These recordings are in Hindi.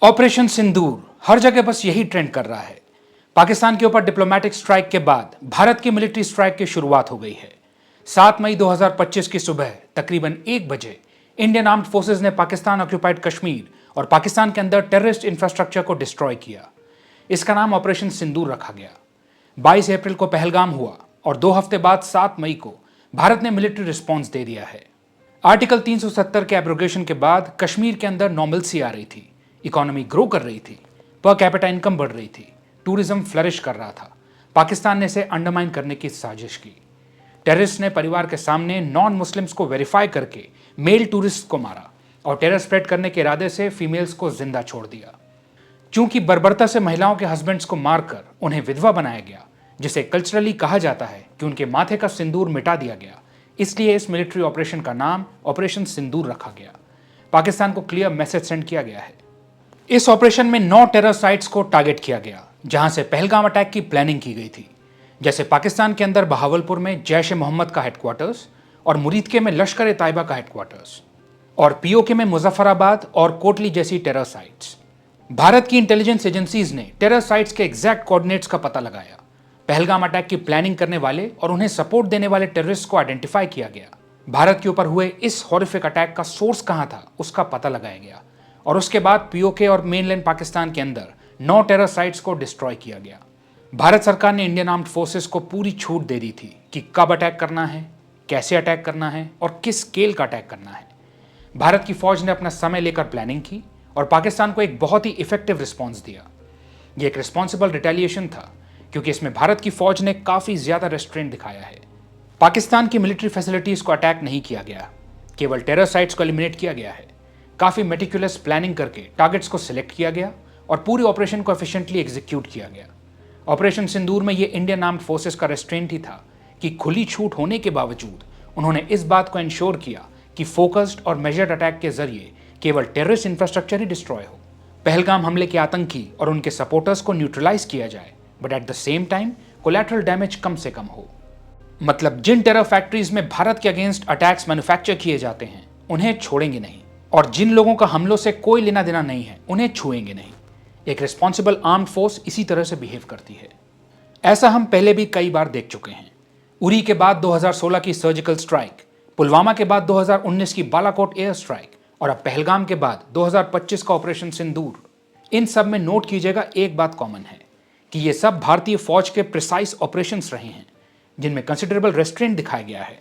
ऑपरेशन सिंदूर हर जगह बस यही ट्रेंड कर रहा है। पाकिस्तान के ऊपर डिप्लोमेटिक स्ट्राइक के बाद भारत की मिलिट्री स्ट्राइक की शुरुआत हो गई है। 7 मई 2025 की सुबह तकरीबन 1 बजे इंडियन आर्म्ड फोर्सेज ने पाकिस्तान ऑक्यूपाइड कश्मीर और पाकिस्तान के अंदर टेररिस्ट इंफ्रास्ट्रक्चर को डिस्ट्रॉय किया। इसका नाम ऑपरेशन सिंदूर रखा गया। 22 अप्रैल को पहलगाम हुआ और 2 हफ्ते बाद 7 मई को भारत ने मिलिट्री रिस्पॉन्स दे दिया है। आर्टिकल 370 के एब्रोगेशन के बाद कश्मीर के अंदर नॉर्मलसी आ रही थी, इकोनॉमी ग्रो कर रही थी, पर कैपिटा इनकम बढ़ रही थी, टूरिज्म फ्लरिश कर रहा था। पाकिस्तान ने इसे अंडरमाइन करने की साजिश की। टेररिस्ट ने परिवार के सामने नॉन मुस्लिम्स को वेरीफाई करके मेल टूरिस्ट को मारा और टेरर स्प्रेड करने के इरादे से फीमेल्स को जिंदा छोड़ दिया। चूंकि बर्बरता से महिलाओं के हस्बैंड्स को मारकर उन्हें विधवा बनाया गया, जिसे कल्चरली कहा जाता है कि उनके माथे का सिंदूर मिटा दिया गया, इसलिए इस मिलिट्री ऑपरेशन का नाम ऑपरेशन सिंदूर रखा गया। पाकिस्तान को क्लियर मैसेज सेंड किया गया है। इस ऑपरेशन में 9 टेरर साइट्स को टारगेट किया गया, जहां से पहलगाम अटैक की प्लानिंग की गई थी। जैसे पाकिस्तान के अंदर बहावलपुर में जैश ए मोहम्मद का हेडक्वार्टर्स और मुरीदके में लश्कर ए तैयबा का हेडक्वार्टर्स और पीओके में मुजफ्फराबाद और कोटली जैसी टेरर साइट्स। भारत की इंटेलिजेंस एजेंसीज ने टेरर साइट्स के एग्जैक्ट कोऑर्डिनेट्स का पता लगाया। पहलगाम अटैक की प्लानिंग करने वाले और उन्हें सपोर्ट देने वाले टेररिस्ट को आइडेंटिफाई किया गया। भारत के ऊपर हुए इस हॉरिफिक अटैक का सोर्स कहां था, उसका पता लगाया गया और उसके बाद पीओके और मेनलैंड पाकिस्तान के अंदर 9 टेरर साइट्स को डिस्ट्रॉय किया गया। भारत सरकार ने इंडियन आर्म्ड फोर्सेस को पूरी छूट दे दी थी कि कब अटैक करना है, कैसे अटैक करना है और किस स्केल का अटैक करना है। भारत की फौज ने अपना समय लेकर प्लानिंग की और पाकिस्तान को एक बहुत ही इफेक्टिव रिस्पॉन्स दिया। यह एक रिस्पॉन्सिबल रिटेलिएशन था, क्योंकि इसमें भारत की फौज ने काफी ज्यादा रेस्ट्रेंट दिखाया है। पाकिस्तान की मिलिट्री फैसिलिटीज को अटैक नहीं किया गया, केवल टेरर साइट्स को एलिमिनेट किया गया है। काफी मेटिकुलस प्लानिंग करके टारगेट्स को सिलेक्ट किया गया और पूरी ऑपरेशन को एफिशिएंटली एग्जीक्यूट किया गया। ऑपरेशन सिंदूर में यह इंडियन आर्म्ड फोर्सेस का रेस्ट्रेंट ही था कि खुली छूट होने के बावजूद उन्होंने इस बात को इंश्योर किया कि फोकस्ड और मेजर्ड अटैक के जरिए केवल टेररिस्ट इंफ्रास्ट्रक्चर ही डिस्ट्रॉय हो। पहलगाम हमले के आतंकी और उनके सपोर्टर्स को न्यूट्रलाइज किया जाए, but at the same time collateral damage कम से कम हो। मतलब जिन टेरर फैक्ट्रीज में भारत के अगेंस्ट अटैक्स मैन्युफैक्चर किए जाते हैं उन्हें छोड़ेंगे नहीं, और जिन लोगों का हमलों से कोई लेना देना नहीं है उन्हें छुएंगे नहीं। एक रिस्पॉन्सिबल आर्म्ड फोर्स इसी तरह से बिहेव करती है। ऐसा हम पहले भी कई बार देख चुके हैं। उरी के बाद 2016 की सर्जिकल स्ट्राइक, पुलवामा के बाद 2019 की बालाकोट एयर स्ट्राइक और अब पहलगाम के बाद 2025 का ऑपरेशन सिंदूर। इन सब में नोट कीजिएगा, एक बात कॉमन है कि ये सब भारतीय फौज के प्रिसाइज ऑपरेशंस रहे हैं, जिनमें कंसिडरेबल रेस्ट्रेंट दिखाया गया है।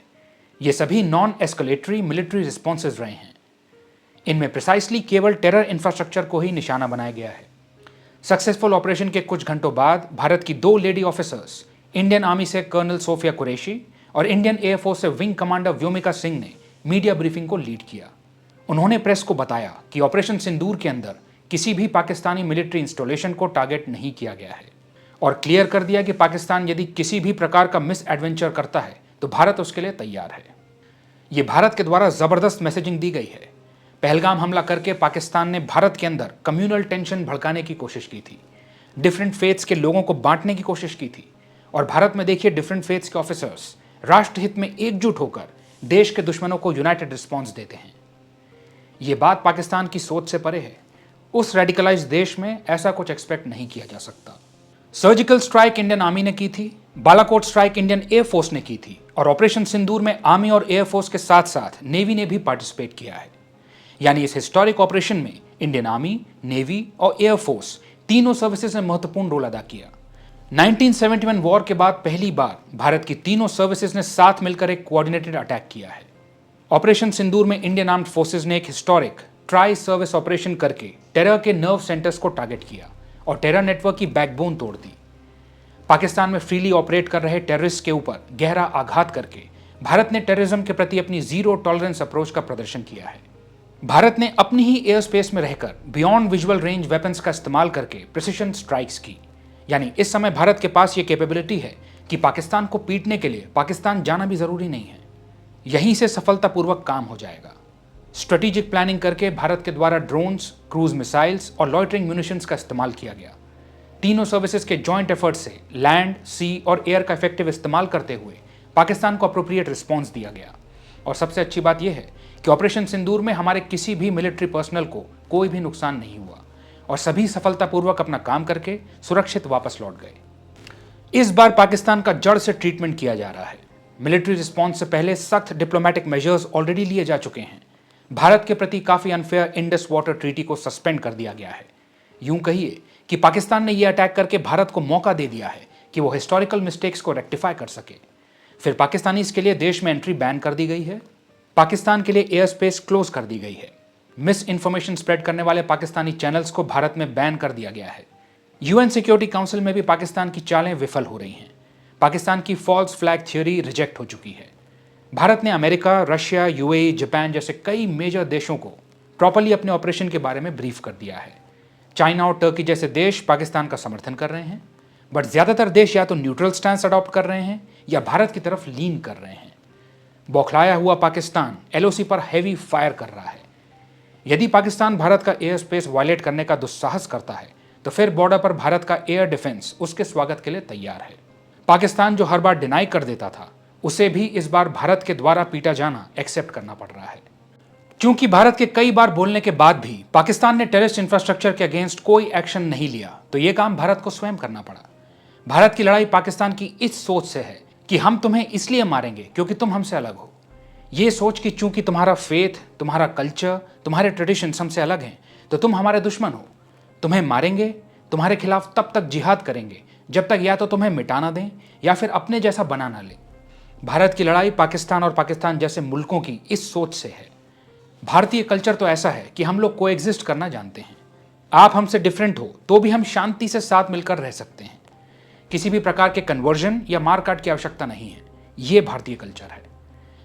ये सभी नॉन एस्केलेटरी मिलिट्री रिस्पॉन्सेज रहे हैं। इनमें प्रिसाइसली केवल टेरर इंफ्रास्ट्रक्चर को ही निशाना बनाया गया है। सक्सेसफुल ऑपरेशन के कुछ घंटों बाद भारत की 2 लेडी ऑफिसर्स, इंडियन आर्मी से कर्नल सोफिया कुरैशी और इंडियन एयरफोर्स से विंग कमांडर व्योमिका सिंह ने मीडिया ब्रीफिंग को लीड किया। उन्होंने प्रेस को बताया कि ऑपरेशन सिंदूर के अंदर किसी भी पाकिस्तानी मिलिट्री इंस्टॉलेशन को टारगेट नहीं किया गया है और क्लियर कर दिया कि पाकिस्तान यदि किसी भी प्रकार का मिस एडवेंचर करता है तो भारत उसके लिए तैयार है। यह भारत के द्वारा जबरदस्त मैसेजिंग दी गई है। पहलगाम हमला करके पाकिस्तान ने भारत के अंदर कम्युनल टेंशन भड़काने की कोशिश की थी, डिफरेंट फेथ्स के लोगों को बांटने की कोशिश की थी, और भारत में देखिए डिफरेंट फेथ्स के ऑफिसर्स राष्ट्रहित में एकजुट होकर देश के दुश्मनों को यूनाइटेड रिस्पॉन्स देते हैं। ये बात पाकिस्तान की सोच से परे है। उस रेडिकलाइज देश में ऐसा कुछ एक्सपेक्ट नहीं किया जा सकता। सर्जिकल स्ट्राइक इंडियन आर्मी ने की थी, बालाकोट स्ट्राइक इंडियन एयरफोर्स ने की थी और ऑपरेशन सिंदूर में आर्मी और एयरफोर्स के साथ साथ नेवी ने भी पार्टिसिपेट किया है। यानी इस हिस्टोरिक ऑपरेशन में इंडियन आर्मी, नेवी और एयरफोर्स तीनों सर्विसेज ने महत्वपूर्ण रोल अदा किया। 1971 वॉर के बाद पहली बार भारत की तीनों सर्विसेज ने साथ मिलकर एक कोऑर्डिनेटेड अटैक किया है। ऑपरेशन सिंदूर में इंडियन आर्म्ड फोर्सेज ने एक हिस्टोरिक ट्राई सर्विस ऑपरेशन करके टेरर के नर्व सेंटर्स को टारगेट किया और टेरर नेटवर्क की बैकबोन तोड़ दी। पाकिस्तान में फ्रीली ऑपरेट कर रहे टेररिस्ट के ऊपर गहरा आघात करके भारत ने टेररिज्म के प्रति अपनी जीरो टॉलरेंस अप्रोच का प्रदर्शन किया है। भारत ने अपनी ही एयर स्पेस में रहकर बियॉन्ड विजुअल रेंज वेपन्स का इस्तेमाल करके प्रिसिशन स्ट्राइक्स की। यानी इस समय भारत के पास ये कैपेबिलिटी है कि पाकिस्तान को पीटने के लिए पाकिस्तान जाना भी जरूरी नहीं है, यहीं से सफलतापूर्वक काम हो जाएगा। स्ट्रेटेजिक प्लानिंग करके भारत के द्वारा ड्रोन्स, क्रूज मिसाइल्स और लॉइटरिंग म्यूनिशंस का इस्तेमाल किया गया। तीनों सर्विसेज के जॉइंट एफर्ट से लैंड, सी और एयर का इफेक्टिव इस्तेमाल करते हुए पाकिस्तान को अप्रोप्रिएट रिस्पॉन्स दिया गया। और सबसे अच्छी बात यह है कि ऑपरेशन सिंदूर में हमारे किसी भी मिलिट्री पर्सनल को कोई भी नुकसान नहीं हुआ और सभी सफलतापूर्वक अपना काम करके सुरक्षित वापस लौट गए। इस बार पाकिस्तान का जड़ से ट्रीटमेंट किया जा रहा है। मिलिट्री रिस्पॉन्स से पहले सख्त डिप्लोमेटिक मेजर्स ऑलरेडी लिए जा चुके हैं। भारत के प्रति काफी अनफेयर इंडस वाटर ट्रीटी को सस्पेंड कर दिया गया है। यूं कहिए कि पाकिस्तान ने यह अटैक करके भारत को मौका दे दिया है कि वो हिस्टोरिकल मिस्टेक्स को रेक्टिफाई कर सके। फिर पाकिस्तानीज के लिए देश में एंट्री बैन कर दी गई है। पाकिस्तान के लिए एयर स्पेस क्लोज कर दी गई है। मिस इन्फॉर्मेशन स्प्रेड करने वाले पाकिस्तानी चैनल्स को भारत में बैन कर दिया गया है। यूएन सिक्योरिटी काउंसिल में भी पाकिस्तान की चालें विफल हो रही हैं। पाकिस्तान की फॉल्स फ्लैग थ्योरी रिजेक्ट हो चुकी है। भारत ने अमेरिका, रशिया, यूएई, जापान जैसे कई मेजर देशों को प्रॉपर्ली अपने ऑपरेशन के बारे में ब्रीफ कर दिया है। चाइना और टर्की जैसे देश पाकिस्तान का समर्थन कर रहे हैं, बट ज्यादातर देश या तो न्यूट्रल स्टैंस अडॉप्ट कर रहे हैं या भारत की तरफ लीन कर रहे हैं। बौखलाया हुआ पाकिस्तान एलओसी पर हैवी फायर कर रहा है। यदि पाकिस्तान भारत का एयर स्पेस वायलेट करने का दुस्साहस करता है तो फिर बॉर्डर पर भारत का एयर डिफेंस उसके स्वागत के लिए तैयार है। पाकिस्तान जो हर बार डिनाई कर देता था, उसे भी इस बार भारत के द्वारा पीटा जाना एक्सेप्ट करना पड़ रहा है। क्योंकि भारत के कई बार बोलने के बाद भी पाकिस्तान ने टेररिस्ट इंफ्रास्ट्रक्चर के अगेंस्ट कोई एक्शन नहीं लिया, तो यह काम भारत को स्वयं करना पड़ा। भारत की लड़ाई पाकिस्तान की इस सोच से है कि हम तुम्हें इसलिए मारेंगे क्योंकि तुम हमसे अलग हो। ये सोच कि चूंकि तुम्हारा फेथ, तुम्हारा कल्चर, तुम्हारे ट्रेडिशंस हमसे अलग हैं, तो तुम हमारे दुश्मन हो। तुम्हें मारेंगे, तुम्हारे खिलाफ तब तक जिहाद करेंगे जब तक या तो तुम्हें मिटाना दें या फिर अपने जैसा बना ना लें। भारत की लड़ाई पाकिस्तान और पाकिस्तान जैसे मुल्कों की इस सोच से है। भारतीय कल्चर तो ऐसा है कि हम लोग कोएग्जिस्ट करना जानते हैं। आप हमसे डिफरेंट हो तो भी हम शांति से साथ मिलकर रह सकते हैं। किसी भी प्रकार के कन्वर्जन या मारकाट की आवश्यकता नहीं है। ये भारतीय कल्चर है।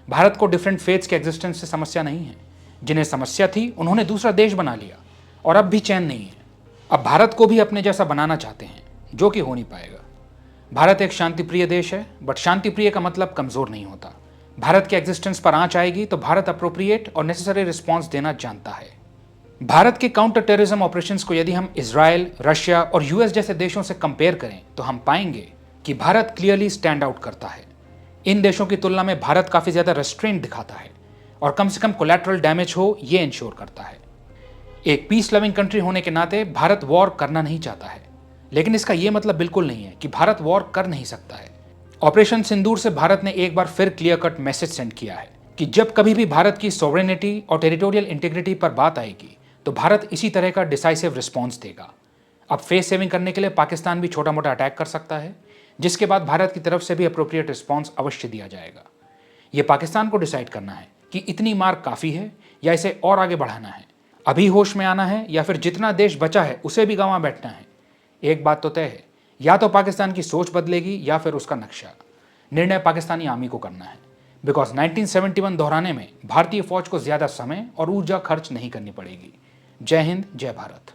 भारत को डिफरेंट फेथ्स के एग्जिस्टेंस से समस्या नहीं है। जिन्हें समस्या थी उन्होंने दूसरा देश बना लिया और अब भी चैन नहीं है। अब भारत को भी अपने जैसा बनाना चाहते हैं, जो कि हो नहीं पाएगा। भारत एक शांतिप्रिय देश है, बट शांतिप्रिय का मतलब कमजोर नहीं होता। भारत के एग्जिस्टेंस पर आंच आएगी तो भारत अप्रोप्रिएट और नेसेसरी रिस्पॉन्स देना जानता है। भारत के काउंटर टेररिज्म ऑपरेशंस को यदि हम इजराइल, रशिया और यूएस जैसे देशों से कंपेयर करें तो हम पाएंगे कि भारत क्लियरली स्टैंड आउट करता है। इन देशों की तुलना में भारत काफी ज्यादा रेस्ट्रेंट दिखाता है और कम से कम कोलैटरल डैमेज हो ये इंश्योर करता है। एक पीस लविंग कंट्री होने के नाते भारत वॉर करना नहीं चाहता है, लेकिन इसका यह मतलब बिल्कुल नहीं है कि भारत वॉर कर नहीं सकता है। ऑपरेशन सिंदूर से भारत ने एक बार फिर क्लियर कट मैसेज सेंड किया है कि जब कभी भी भारत की सॉवरेनिटी और टेरिटोरियल इंटीग्रिटी पर बात आएगी तो भारत इसी तरह का डिसाइसिव रिस्पॉन्स देगा। अब फेस सेविंग करने के लिए पाकिस्तान भी छोटा मोटा अटैक कर सकता है, जिसके बाद भारत की तरफ से भी अप्रोप्रिएट रिस्पॉन्स अवश्य दिया जाएगा। यह पाकिस्तान को डिसाइड करना है कि इतनी मार काफ़ी है या इसे और आगे बढ़ाना है, अभी होश में आना है या फिर जितना देश बचा है उसे भी गंवा बैठना है। एक बात तो तय है, या तो पाकिस्तान की सोच बदलेगी या फिर उसका नक्शा। निर्णय पाकिस्तानी आर्मी को करना है, बिकॉज 1971 दोहराने में भारतीय फौज को ज्यादा समय और ऊर्जा खर्च नहीं करनी पड़ेगी। जय हिंद, जय भारत।